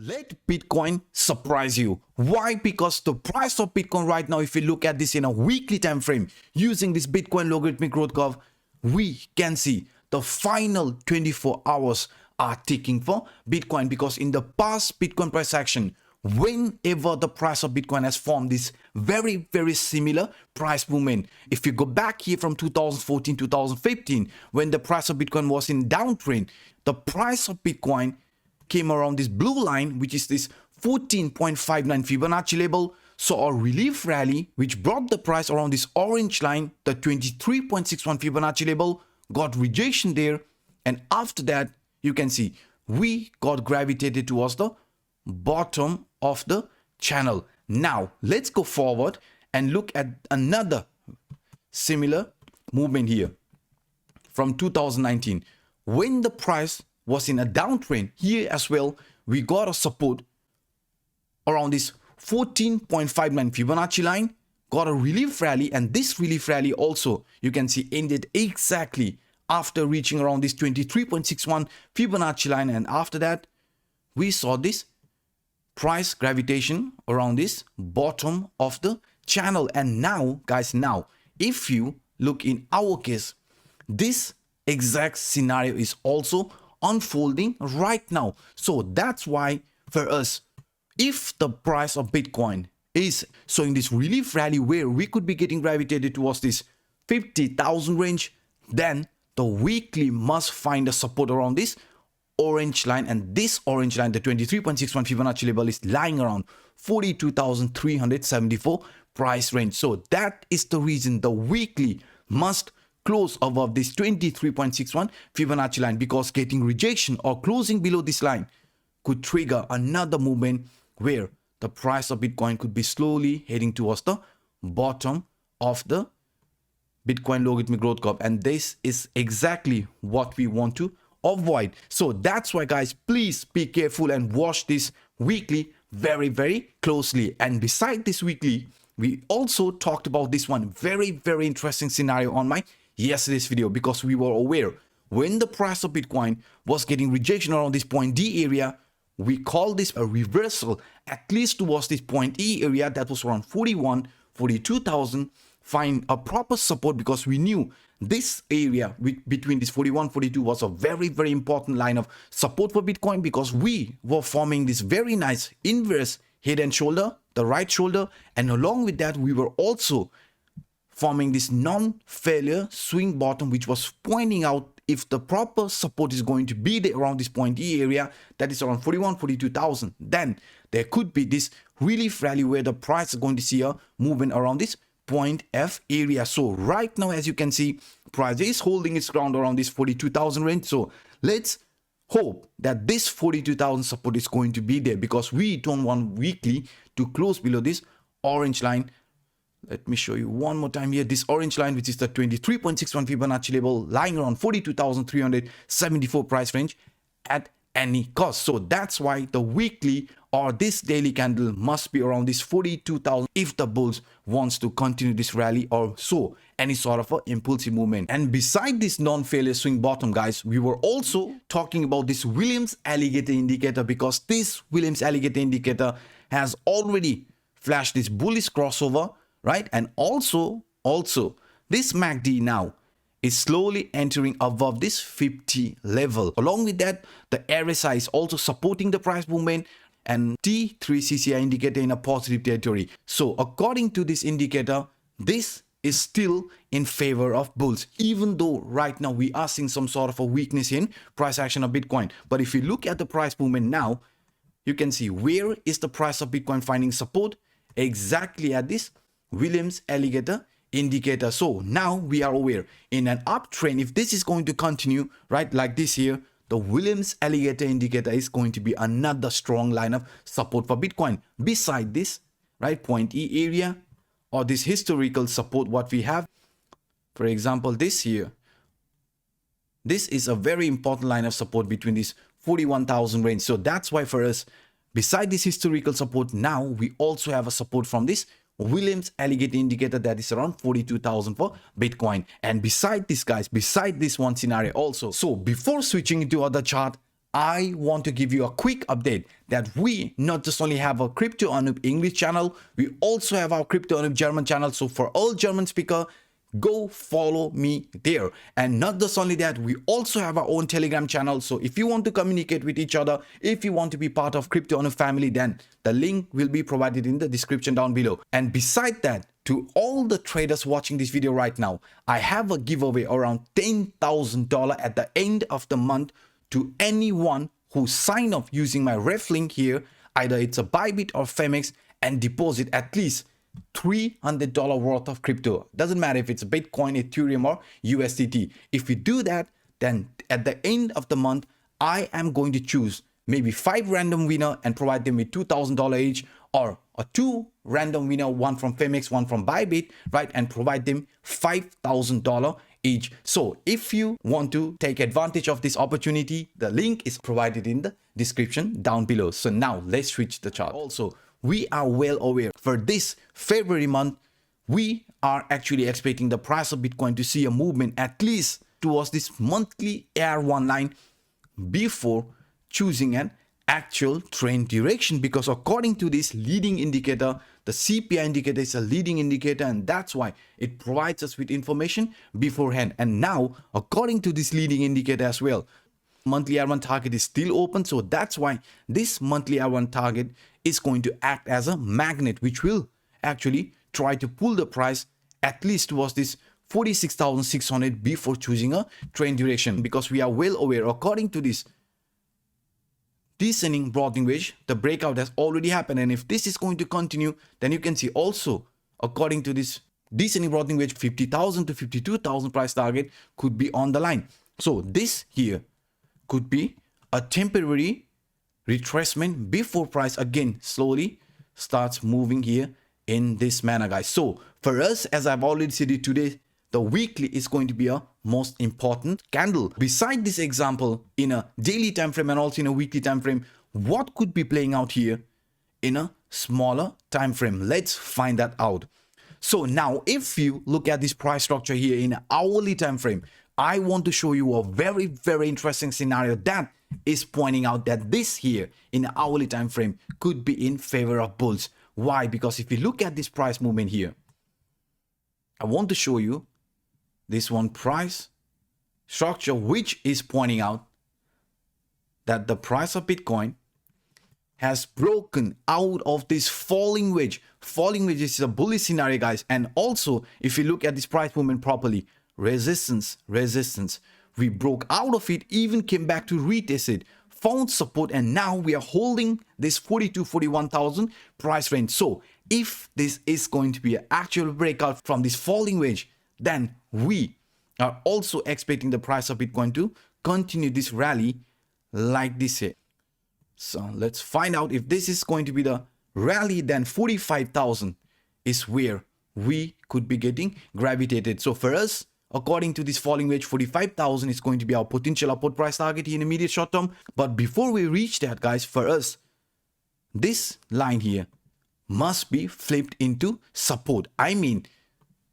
Let Bitcoin surprise you. Why? Because the price of Bitcoin right now, if we look at this in a weekly time frame using this Bitcoin logarithmic growth curve, we can see the final 24 hours are ticking for Bitcoin, because in the past Bitcoin price action, whenever the price of Bitcoin has formed this very similar price movement. If you go back here from 2014 2015, when the price of Bitcoin was in downtrend, the price of Bitcoin came around this blue line, which is this 14.59 Fibonacci level, saw a relief rally which brought the price around this orange line, the 23.61 Fibonacci level, got rejection there, and after that you can see we got gravitated towards the bottom of the channel. Now let's go forward and look at another similar movement here from 2019 when the price was in a downtrend. Here as well we got a support around this 14.59 Fibonacci line, got a relief rally, and this relief rally also you can see ended exactly after reaching around this 23.61 Fibonacci line, and after that we saw this price gravitation around this bottom of the channel. And now guys, now if you look in our case, this exact scenario is also unfolding right now. So that's why for us, if the price of Bitcoin is showing this relief rally where we could be getting gravitated towards this 50,000 range, then the weekly must find a support around this orange line, and this orange line, the 23.61 Fibonacci level, is lying around 42,374 price range. So that is the reason the weekly must close above this 23.61 Fibonacci line, because getting rejection or closing below this line could trigger another movement where the price of Bitcoin could be slowly heading towards the bottom of the Bitcoin logarithmic growth curve, and this is exactly what we want to avoid. So that's why guys, please be careful and watch this weekly very closely. And beside this weekly, we also talked about this one very interesting scenario on my yesterday's video, because we were aware when the price of Bitcoin was getting rejection around this point D area, we call this a reversal at least towards this point E area that was around 42,000, find a proper support, because we knew this area between this 42 was a very important line of support for Bitcoin, because we were forming this very nice inverse head and shoulder, the right shoulder, and along with that we were also forming this non-failure swing bottom, which was pointing out if the proper support is going to be there around this point E area, that is around 42,000, then there could be this relief rally where the price is going to see a movement around this point F area. So right now, as you can see, price is holding its ground around this 42,000 range. So let's hope that this 42,000 support is going to be there, because we don't want weekly to close below this orange line. Let me show you one more time here. This orange line, which is the 23.61 Fibonacci level, lying around 42,374 price range at any cost. So that's why the weekly or this daily candle must be around this 42,000 if the bulls wants to continue this rally or so any sort of a impulsive movement. And beside this non-failure swing bottom, guys, we were also talking about this Williams alligator indicator, because this Williams alligator indicator has already flashed this bullish crossover, right? And also this MACD now is slowly entering above this 50 level. Along with that, the RSI is also supporting the price movement, and T3 CCI indicator in a positive territory. So according to this indicator, this is still in favor of bulls, even though right now we are seeing some sort of a weakness in price action of Bitcoin. But if you look at the price movement now, you can see where is the price of Bitcoin finding support? Exactly at this Williams alligator indicator. So now we are aware in an uptrend, if this is going to continue right like this here, the Williams alligator indicator is going to be another strong line of support for Bitcoin. Beside this, right, point E area or this historical support what we have, for example this here, this is a very important line of support between this 41,000 range. So that's why for us, beside this historical support, now we also have a support from this Williams alligator indicator that is around 42,000 for Bitcoin. And beside this, guys, beside this one scenario also, so before switching into other chart, I want to give you a quick update that we not just only have a Crypto Anup English channel, we also have our Crypto Anup German channel. So for all German speaker, go follow me there. And not just only that, we also have our own Telegram channel. So if you want to communicate with each other, if you want to be part of Crypto Anup family, then the link will be provided in the description down below. And beside that, to all the traders watching this video right now, I have a giveaway around $10,000 at the end of the month to anyone who sign up using my ref link here. Either it's a Bybit or Femex, and deposit at least $300 worth of crypto. Doesn't matter if it's Bitcoin, Ethereum or USDT. If you do that, then at the end of the month, I am going to choose maybe 5 random winner and provide them with $2,000 each, or a 2 random winner, one from Femex, one from Bybit, right? And provide them $5,000 each. So if you want to take advantage of this opportunity, the link is provided in the description down below. So now let's switch the chart. Also, we are well aware for this February month, we are actually expecting the price of Bitcoin to see a movement at least towards this monthly R1 line before choosing an actual trend direction, because according to this leading indicator, the CPI indicator is a leading indicator, and that's why it provides us with information beforehand. And now, according to this leading indicator as well, monthly R1 target is still open. So that's why this monthly R1 target is going to act as a magnet, which will actually try to pull the price at least towards this 46,600 before choosing a trend direction, because we are well aware, according to this descending broadening wedge, the breakout has already happened. And if this is going to continue, then you can see also, according to this descending broadening wedge, 50,000 to 52,000 price target could be on the line. So this here could be a temporary retracement before price again slowly starts moving here in this manner, guys. So for us, as I've already said it today, the weekly is going to be a most important candle. Beside this example, in a daily time frame and also in a weekly time frame, what could be playing out here in a smaller time frame? Let's find that out. So now, if you look at this price structure here in an hourly time frame, I want to show you a very, very interesting scenario that is pointing out that this here in an hourly time frame could be in favor of bulls. Why? Because if you look at this price movement here, I want to show you this one price structure, which is pointing out that the price of Bitcoin has broken out of this falling wedge. Falling wedge is a bullish scenario, guys. And also, if you look at this price movement properly, resistance, we broke out of it, even came back to retest it, found support, and now we are holding this 41,000 price range. So if this is going to be an actual breakout from this falling wedge, then we are also expecting the price of Bitcoin to continue this rally like this here. So let's find out if this is going to be the rally, then 45,000 is where we could be getting gravitated. So for us, according to this falling wedge, 45,000 is going to be our potential upward price target here in the immediate short term. But before we reach that, guys, for us, this line here must be flipped into support. I mean,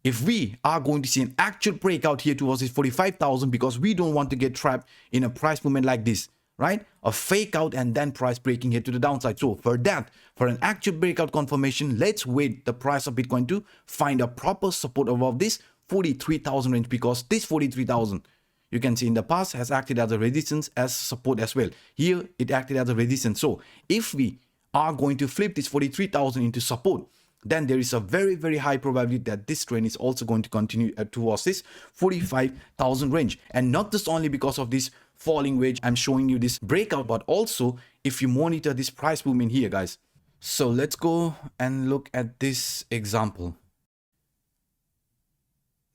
if we are going to see an actual breakout here towards this 45,000, because we don't want to get trapped in a price movement like this, right? A fake out and then price breaking here to the downside. So for that, for an actual breakout confirmation, let's wait the price of Bitcoin to find a proper support above this 43,000 range, because this 43,000, you can see in the past, has acted as a resistance, as support as well. Here, it acted as a resistance. So if we are going to flip this 43,000 into support, then there is a very, very high probability that this trend is also going to continue towards this 45,000 range. And not just only because of this falling wedge, I'm showing you this breakout, but also if you monitor this price movement here, guys. So let's go and look at this example.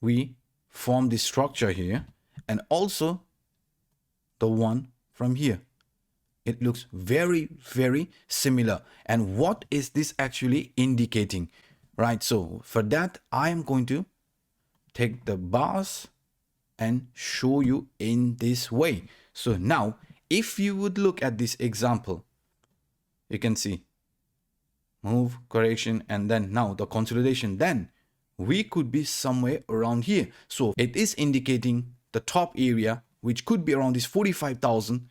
We form this structure here, and also the one from here. It looks very, very similar. And what is this actually indicating, right? So for that, I am going to take the bars and show you in this way. So now, if you would look at this example, you can see move, correction, and then now the consolidation. Then we could be somewhere around here. So it is indicating the top area, which could be around this 45,000,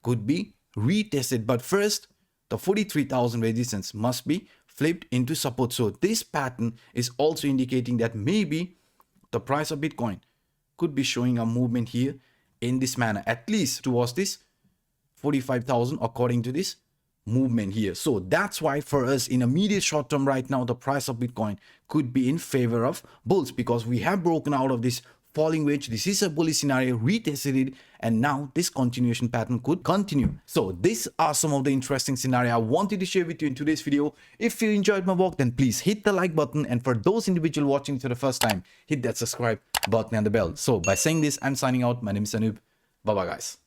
could be retested. But first, the 43,000 resistance must be flipped into support. So this pattern is also indicating that maybe the price of Bitcoin could be showing a movement here in this manner, at least towards this 45,000 according to this movement here. So that's why for us in a immediate short term right now, the price of Bitcoin could be in favor of bulls, because we have broken out of this falling wedge. This is a bullish scenario, retested it, and now this continuation pattern could continue. So these are some of the interesting scenario I wanted to share with you in today's video. If you enjoyed my work, then please hit the like button, and for those individuals watching for the first time, hit that subscribe button and the bell. So by saying this, I'm signing out. My name is Anup. Bye bye guys.